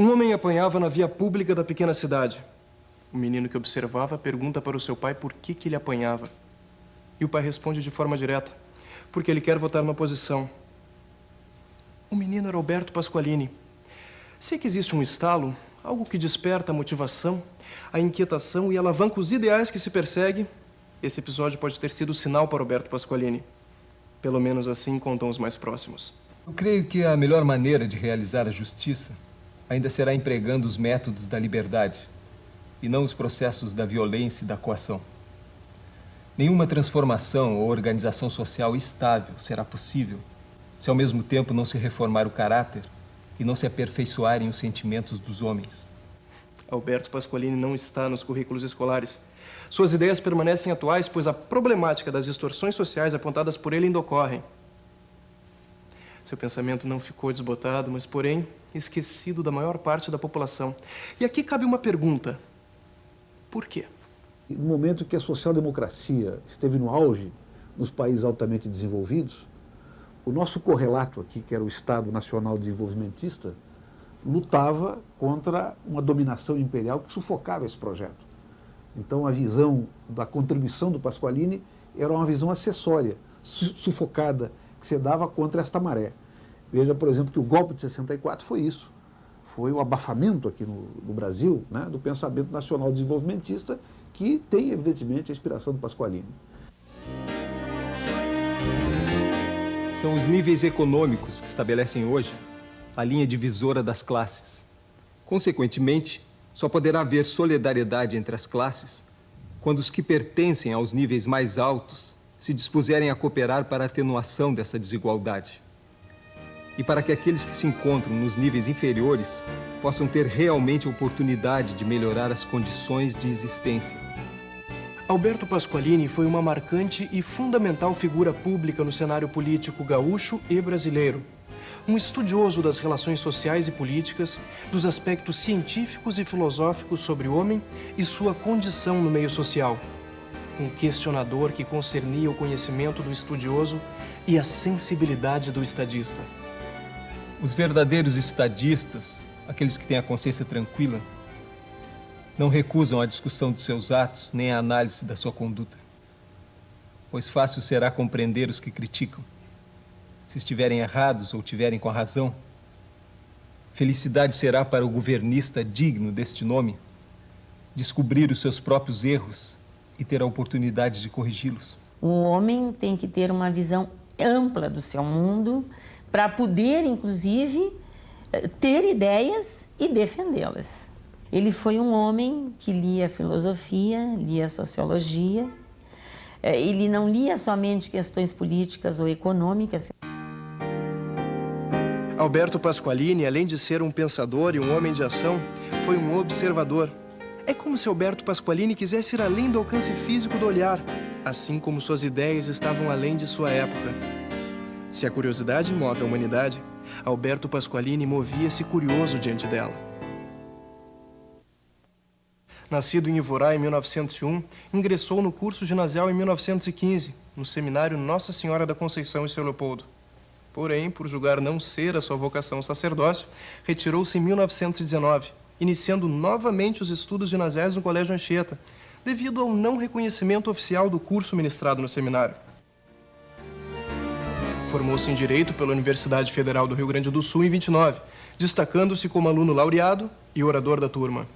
Um homem apanhava na via pública da pequena cidade. O menino que observava pergunta para o seu pai por que ele apanhava. E o pai responde de forma direta: porque ele quer votar na oposição. O menino era Alberto Pasqualini. Sei que existe um estalo, algo que desperta a motivação, a inquietação e alavanca os ideais que se persegue. Esse episódio pode ter sido sinal para Alberto Pasqualini. Pelo menos assim contam os mais próximos. Eu creio que a melhor maneira de realizar a justiça ainda será empregando os métodos da liberdade e não os processos da violência e da coação. Nenhuma transformação ou organização social estável será possível se ao mesmo tempo não se reformar o caráter e não se aperfeiçoarem os sentimentos dos homens. Alberto Pasqualini não está nos currículos escolares. Suas ideias permanecem atuais, pois a problemática das distorções sociais apontadas por ele ainda ocorrem. Seu pensamento não ficou desbotado, mas, porém, esquecido da maior parte da população. E aqui cabe uma pergunta. Por quê? No momento que a social-democracia esteve no auge nos países altamente desenvolvidos, o nosso correlato aqui, que era o Estado Nacional Desenvolvimentista, lutava contra uma dominação imperial que sufocava esse projeto. Então a visão da contribuição do Pasqualini era uma visão acessória, sufocada, que se dava contra esta maré. Veja, por exemplo, que o golpe de 64 foi isso. Foi o abafamento aqui no Brasil, né, do pensamento nacional desenvolvimentista, que tem, evidentemente, a inspiração do Pasqualini. São os níveis econômicos que estabelecem hoje a linha divisora das classes. Consequentemente, só poderá haver solidariedade entre as classes quando os que pertencem aos níveis mais altos se dispuserem a cooperar para a atenuação dessa desigualdade. E para que aqueles que se encontram nos níveis inferiores possam ter realmente a oportunidade de melhorar as condições de existência. Alberto Pasqualini foi uma marcante e fundamental figura pública no cenário político gaúcho e brasileiro. Um estudioso das relações sociais e políticas, dos aspectos científicos e filosóficos sobre o homem e sua condição no meio social. Um questionador que concernia o conhecimento do estudioso e a sensibilidade do estadista. Os verdadeiros estadistas, aqueles que têm a consciência tranquila, não recusam a discussão de seus atos nem a análise da sua conduta, pois fácil será compreender os que criticam. Se estiverem errados ou tiverem com a razão, felicidade será para o governista digno deste nome descobrir os seus próprios erros e ter a oportunidade de corrigi-los. O homem tem que ter uma visão ampla do seu mundo para poder, inclusive, ter ideias e defendê-las. Ele foi um homem que lia filosofia, lia sociologia. Ele não lia somente questões políticas ou econômicas. Alberto Pasqualini, além de ser um pensador e um homem de ação, foi um observador. É como se Alberto Pasqualini quisesse ir além do alcance físico do olhar, assim como suas ideias estavam além de sua época. Se a curiosidade move a humanidade, Alberto Pasqualini movia-se curioso diante dela. Nascido em Ivorá em 1901, ingressou no curso ginasial em 1915, no seminário Nossa Senhora da Conceição em São Leopoldo. Porém, por julgar não ser a sua vocação ao sacerdócio, retirou-se em 1919, iniciando novamente os estudos ginasiais no Colégio Anchieta, devido ao não reconhecimento oficial do curso ministrado no seminário. Formou-se em Direito pela Universidade Federal do Rio Grande do Sul em 29, destacando-se como aluno laureado e orador da turma.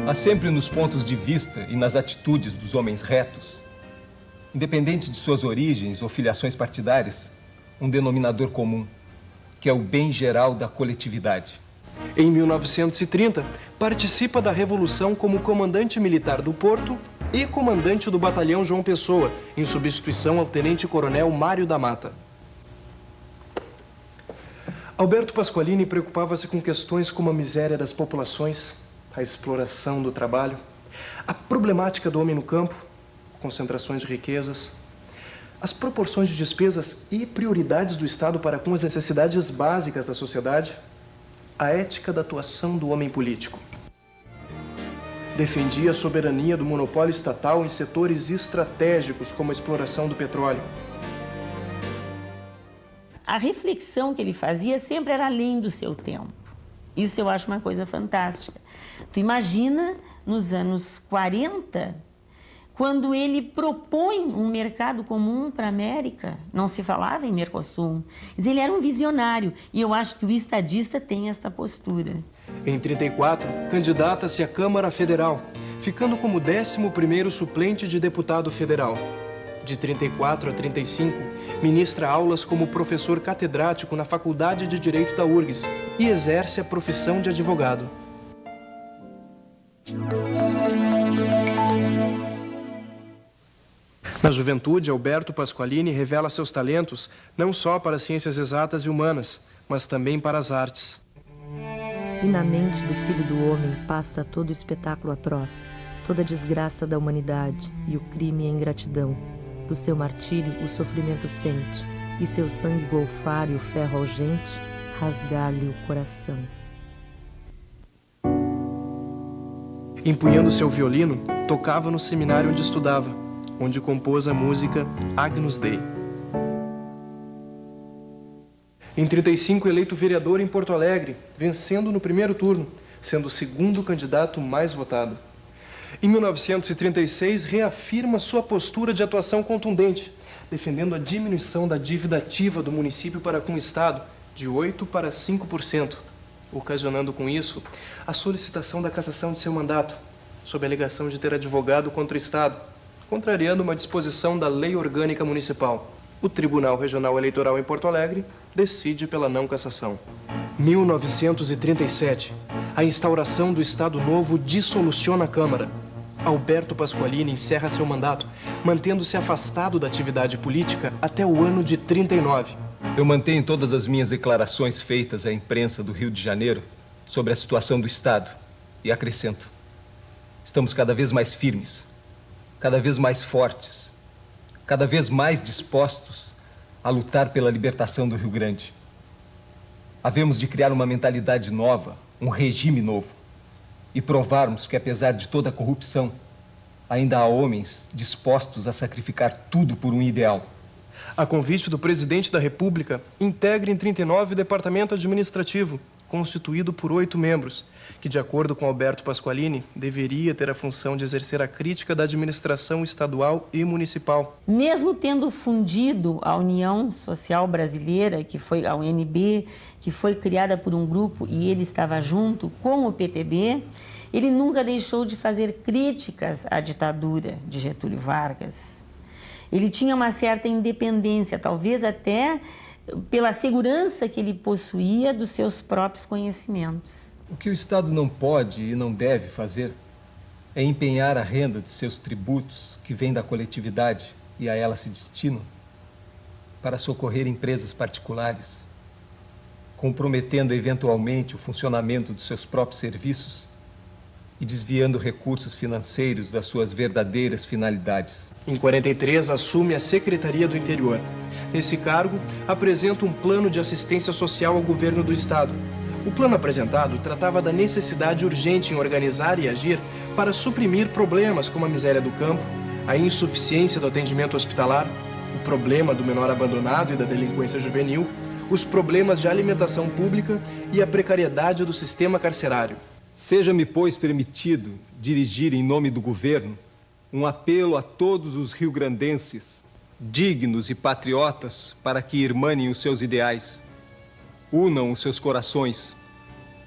Há sempre nos pontos de vista e nas atitudes dos homens retos, independente de suas origens ou filiações partidárias, um denominador comum, que é o bem geral da coletividade. Em 1930, participa da Revolução como comandante militar do Porto e comandante do batalhão João Pessoa, em substituição ao tenente-coronel Mário da Mata. Alberto Pasqualini preocupava-se com questões como a miséria das populações, a exploração do trabalho, a problemática do homem no campo, concentrações de riquezas, as proporções de despesas e prioridades do Estado para com as necessidades básicas da sociedade a ética da atuação do homem político. Defendia a soberania do monopólio estatal em setores estratégicos como a exploração do petróleo. A reflexão que ele fazia sempre era além do seu tempo. Isso eu acho uma coisa fantástica. Tu imagina, nos anos 40, quando ele propõe um mercado comum para a América, não se falava em Mercosul. Mas ele era um visionário, e eu acho que o estadista tem esta postura. Em 34, candidata-se à Câmara Federal, ficando como 11º suplente de deputado federal. De 34 a 35, ministra aulas como professor catedrático na Faculdade de Direito da URGS e exerce a profissão de advogado. Na juventude, Alberto Pasqualini revela seus talentos não só para as ciências exatas e humanas, mas também para as artes. E na mente do Filho do Homem passa todo o espetáculo atroz, toda a desgraça da humanidade e o crime e a ingratidão. Do seu martírio o sofrimento sente, e seu sangue golfar e o ferro algente rasgar-lhe o coração. Empunhando seu violino, tocava no seminário onde estudava, onde compôs a música Agnus Dei. Em 35, eleito vereador em Porto Alegre, vencendo no primeiro turno, sendo o segundo candidato mais votado. Em 1936, reafirma sua postura de atuação contundente, defendendo a diminuição da dívida ativa do município para com o Estado, de 8% para 5%, ocasionando com isso a solicitação da cassação de seu mandato, sob a alegação de ter advogado contra o Estado, contrariando uma disposição da Lei Orgânica Municipal. O Tribunal Regional Eleitoral em Porto Alegre decide pela não cassação. 1937, a instauração do Estado Novo dissoluciona a Câmara. Alberto Pasqualini encerra seu mandato, mantendo-se afastado da atividade política até o ano de 39. Eu mantenho todas as minhas declarações feitas à imprensa do Rio de Janeiro sobre a situação do Estado e acrescento: estamos cada vez mais firmes, cada vez mais fortes, cada vez mais dispostos a lutar pela libertação do Rio Grande. Havemos de criar uma mentalidade nova, um regime novo, e provarmos que, apesar de toda a corrupção, ainda há homens dispostos a sacrificar tudo por um ideal. A convite do presidente da República, integra em 39 o departamento administrativo, constituído por 8 membros, que, de acordo com Alberto Pasqualini, deveria ter a função de exercer a crítica da administração estadual e municipal. Mesmo tendo fundido a União Social Brasileira, que foi a UNB, que foi criada por um grupo e ele estava junto com o PTB, ele nunca deixou de fazer críticas à ditadura de Getúlio Vargas. Ele tinha uma certa independência, talvez até pela segurança que ele possuía dos seus próprios conhecimentos. O que o Estado não pode e não deve fazer é empenhar a renda de seus tributos, que vem da coletividade e a ela se destinam, para socorrer empresas particulares, comprometendo eventualmente o funcionamento dos seus próprios serviços e desviando recursos financeiros das suas verdadeiras finalidades. Em 43, assume a Secretaria do Interior. Nesse cargo, apresenta um plano de assistência social ao governo do Estado. O plano apresentado tratava da necessidade urgente em organizar e agir para suprimir problemas como a miséria do campo, a insuficiência do atendimento hospitalar, o problema do menor abandonado e da delinquência juvenil, os problemas de alimentação pública e a precariedade do sistema carcerário. Seja-me, pois, permitido dirigir em nome do governo um apelo a todos os riograndenses, dignos e patriotas, para que irmanem os seus ideais, unam os seus corações,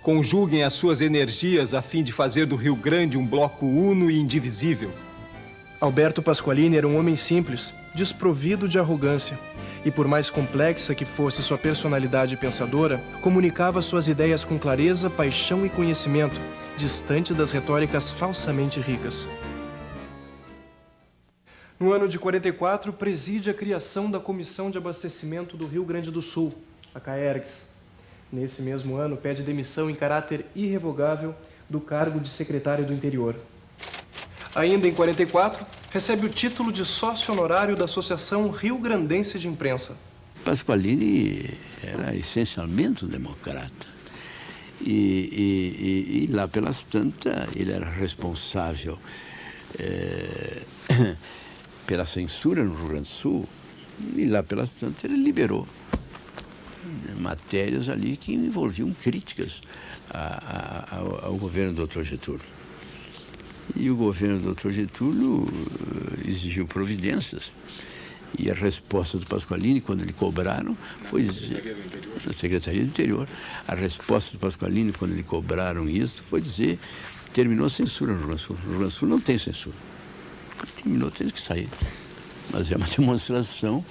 conjuguem as suas energias a fim de fazer do Rio Grande um bloco uno e indivisível. Alberto Pasqualini era um homem simples, desprovido de arrogância, e por mais complexa que fosse sua personalidade pensadora, comunicava suas ideias com clareza, paixão e conhecimento, distante das retóricas falsamente ricas. No ano de 44, preside a criação da Comissão de Abastecimento do Rio Grande do Sul, a CAERGS. Nesse mesmo ano, pede demissão em caráter irrevogável do cargo de secretário do Interior. Ainda em 44, recebe o título de sócio honorário da Associação Rio Grandense de Imprensa. Pasqualini era essencialmente um democrata. E lá pelas tantas, ele era responsável pela censura no Rio Grande do Sul, e lá pelas tantas ele liberou matérias ali que envolviam críticas ao governo do Dr. Getúlio. E o governo do Dr. Getúlio exigiu providências. E a resposta do Pasqualini, quando lhe cobraram, foi dizer... Na Secretaria do Interior. A resposta do Pasqualini, quando lhe cobraram isso, foi dizer... Terminou a censura no Rio Grande do Sul. No Rio Grande do Sul não tem censura. Terminou, teve que sair. Mas é uma demonstração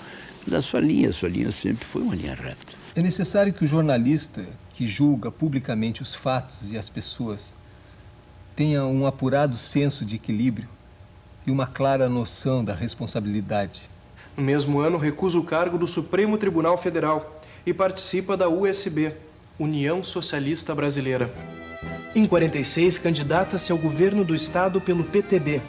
da sua linha. A sua linha sempre foi uma linha reta. É necessário que o jornalista que julga publicamente os fatos e as pessoas tenha um apurado senso de equilíbrio e uma clara noção da responsabilidade. No mesmo ano, recusa o cargo do Supremo Tribunal Federal e participa da USB, União Socialista Brasileira. Em 46, candidata-se ao governo do estado pelo PTB.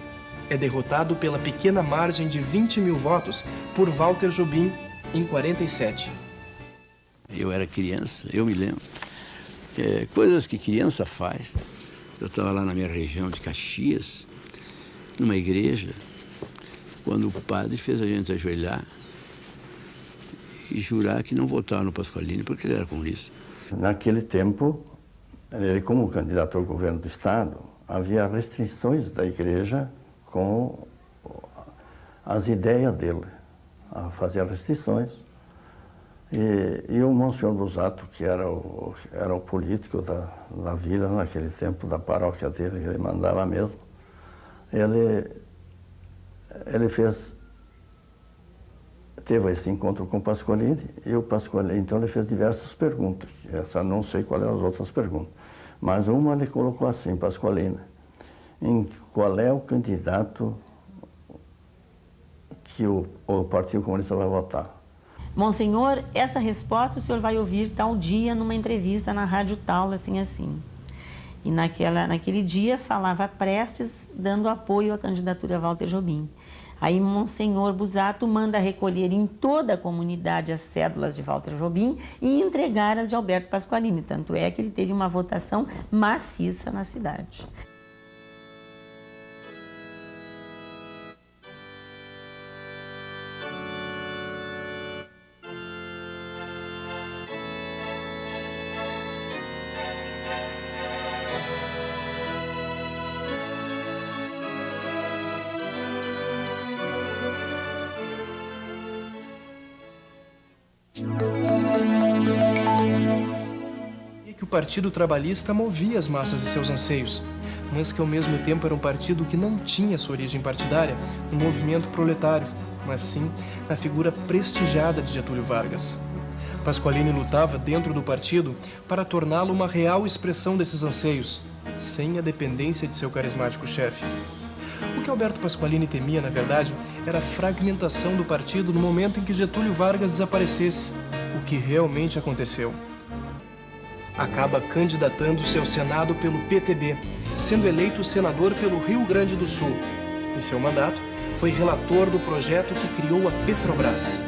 É derrotado pela pequena margem de 20 mil votos por Walter Jobim em 47. Eu era criança, eu me lembro. Coisas que criança faz. Eu estava lá na minha região de Caxias, numa igreja, quando o padre fez a gente ajoelhar e jurar que não votava no Pasqualini porque ele era comunista. Naquele tempo, ele como candidato ao governo do estado, havia restrições da igreja com as ideias dele, a fazer restrições. E o Monsenhor Busato, que era o político da vila naquele tempo, da paróquia dele, ele mandava mesmo, ele teve esse encontro com o Pasqualini, e o Pasqualini, então, ele fez diversas perguntas. Essa não sei qual eram as outras perguntas, mas uma ele colocou assim, Pasqualini, qual é o candidato que o Partido Comunista vai votar? Monsenhor, essa resposta o senhor vai ouvir tal dia numa entrevista na rádio tal, assim, assim. E naquele dia falava Prestes dando apoio à candidatura a Walter Jobim. Aí Monsenhor Busato manda recolher em toda a comunidade as cédulas de Walter Jobim e entregar as de Alberto Pasqualini. Tanto é que ele teve uma votação maciça na cidade. E que o Partido Trabalhista movia as massas e seus anseios, mas que ao mesmo tempo era um partido que não tinha sua origem partidária no movimento proletário, mas sim na figura prestigiada de Getúlio Vargas. Pasqualini lutava dentro do partido para torná-lo uma real expressão desses anseios, sem a dependência de seu carismático chefe. O que Alberto Pasqualini temia, na verdade, era a fragmentação do partido no momento em que Getúlio Vargas desaparecesse, o que realmente aconteceu. Acaba candidatando-se ao Senado pelo PTB, sendo eleito senador pelo Rio Grande do Sul. Em seu mandato, foi relator do projeto que criou a Petrobras.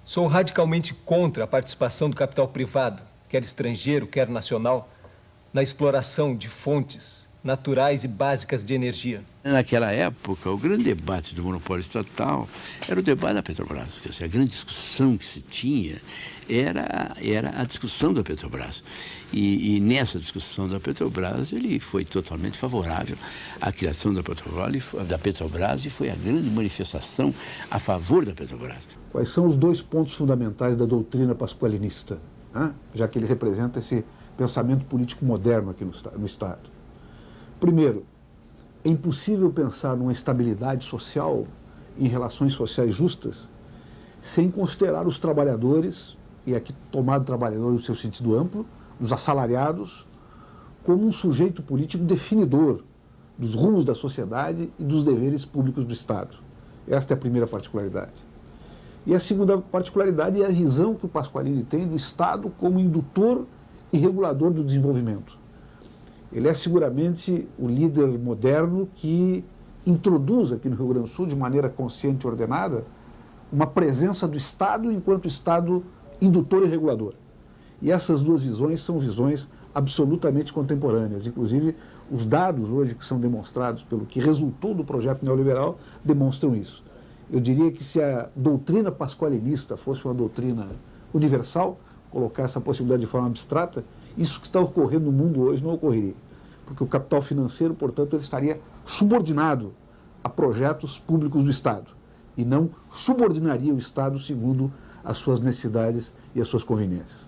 Sou radicalmente contra a participação do capital privado, quer estrangeiro, quer nacional, na exploração de fontes naturais e básicas de energia. Naquela época, o grande debate do monopólio estatal era o debate da Petrobras. Quer dizer, a grande discussão que se tinha era a discussão da Petrobras. E nessa discussão da Petrobras, ele foi totalmente favorável à criação da Petrobras e foi a grande manifestação a favor da Petrobras. Quais são os dois pontos fundamentais da doutrina pasqualinista, né? Já que ele representa esse pensamento político moderno aqui no Estado? Primeiro, é impossível pensar numa estabilidade social, em relações sociais justas, sem considerar os trabalhadores, e aqui tomado trabalhador no seu sentido amplo, os assalariados, como um sujeito político definidor dos rumos da sociedade e dos deveres públicos do Estado. Esta é a primeira particularidade. E a segunda particularidade é a visão que o Pasqualini tem do Estado como indutor e regulador do desenvolvimento. Ele é seguramente o líder moderno que introduz aqui no Rio Grande do Sul, de maneira consciente e ordenada, uma presença do Estado enquanto Estado indutor e regulador. E essas duas visões são visões absolutamente contemporâneas. Inclusive, os dados hoje que são demonstrados pelo que resultou do projeto neoliberal demonstram isso. Eu diria que se a doutrina pasqualinista fosse uma doutrina universal, colocar essa possibilidade de forma abstrata, isso que está ocorrendo no mundo hoje não ocorreria. Porque o capital financeiro, portanto, ele estaria subordinado a projetos públicos do Estado e não subordinaria o Estado segundo as suas necessidades e as suas conveniências.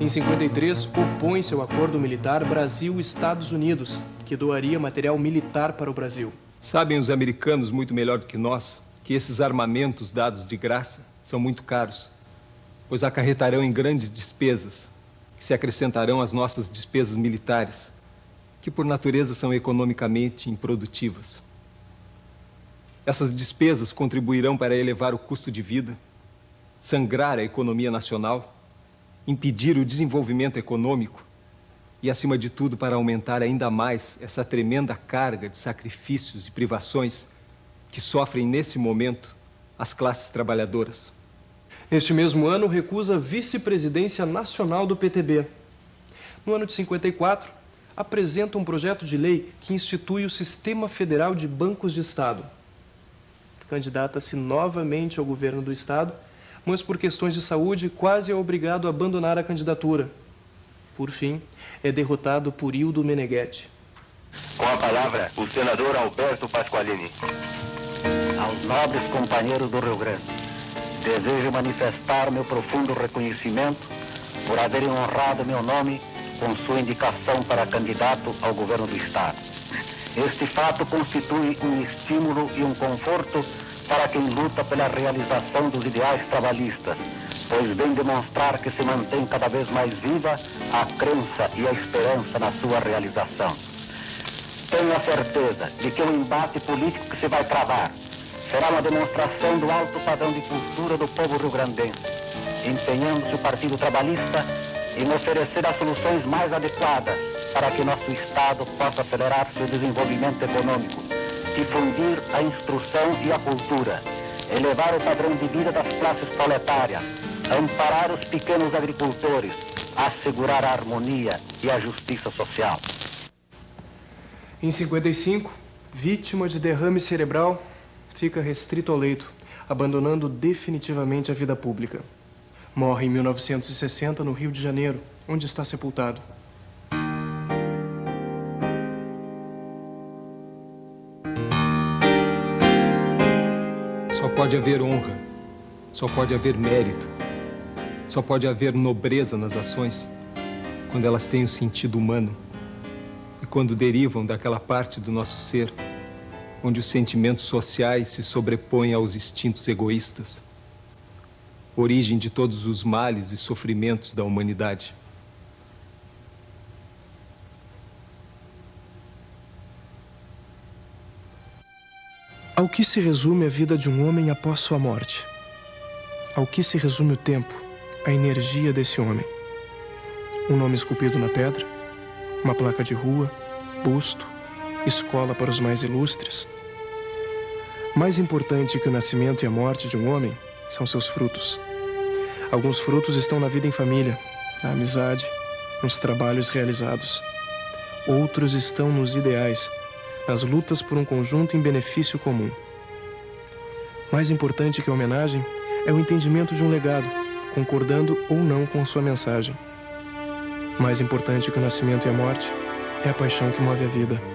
Em 53, opõe-se ao acordo militar Brasil-Estados Unidos, que doaria material militar para o Brasil. Sabem os americanos muito melhor do que nós que esses armamentos dados de graça são muito caros, pois acarretarão em grandes despesas, que se acrescentarão às nossas despesas militares, que por natureza são economicamente improdutivas. Essas despesas contribuirão para elevar o custo de vida, sangrar a economia nacional, impedir o desenvolvimento econômico e, acima de tudo, para aumentar ainda mais essa tremenda carga de sacrifícios e privações que sofrem nesse momento as classes trabalhadoras. Neste mesmo ano, recusa a vice-presidência nacional do PTB. No ano de 54, apresenta um projeto de lei que institui o Sistema Federal de Bancos de Estado. Candidata-se novamente ao governo do Estado, mas por questões de saúde quase é obrigado a abandonar a candidatura. Por fim, é derrotado por Ildo Meneghetti. Com a palavra, o senador Alberto Pasqualini. Aos nobres companheiros do Rio Grande, desejo manifestar meu profundo reconhecimento por haverem honrado meu nome com sua indicação para candidato ao governo do Estado. Este fato constitui um estímulo e um conforto para quem luta pela realização dos ideais trabalhistas, pois vem demonstrar que se mantém cada vez mais viva a crença e a esperança na sua realização. Tenho a certeza de que o embate político que se vai travar será uma demonstração do alto padrão de cultura do povo rio-grandense, empenhando-se o Partido Trabalhista em oferecer as soluções mais adequadas para que nosso Estado possa acelerar seu desenvolvimento econômico, difundir a instrução e a cultura, elevar o padrão de vida das classes proletárias, amparar os pequenos agricultores, assegurar a harmonia e a justiça social. Em 55, vítima de derrame cerebral, fica restrito ao leito, abandonando definitivamente a vida pública. Morre em 1960 no Rio de Janeiro, onde está sepultado. Só pode haver honra, só pode haver mérito, só pode haver nobreza nas ações quando elas têm o sentido humano e quando derivam daquela parte do nosso ser onde os sentimentos sociais se sobrepõem aos instintos egoístas, origem de todos os males e sofrimentos da humanidade. Ao que se resume a vida de um homem após sua morte? Ao que se resume o tempo, a energia desse homem? Um nome esculpido na pedra? Uma placa de rua? Busto? Escola para os mais ilustres? Mais importante que o nascimento e a morte de um homem são seus frutos. Alguns frutos estão na vida em família, na amizade, nos trabalhos realizados. Outros estão nos ideais, nas lutas por um conjunto em benefício comum. Mais importante que a homenagem é o entendimento de um legado, concordando ou não com sua mensagem. Mais importante que o nascimento e a morte é a paixão que move a vida.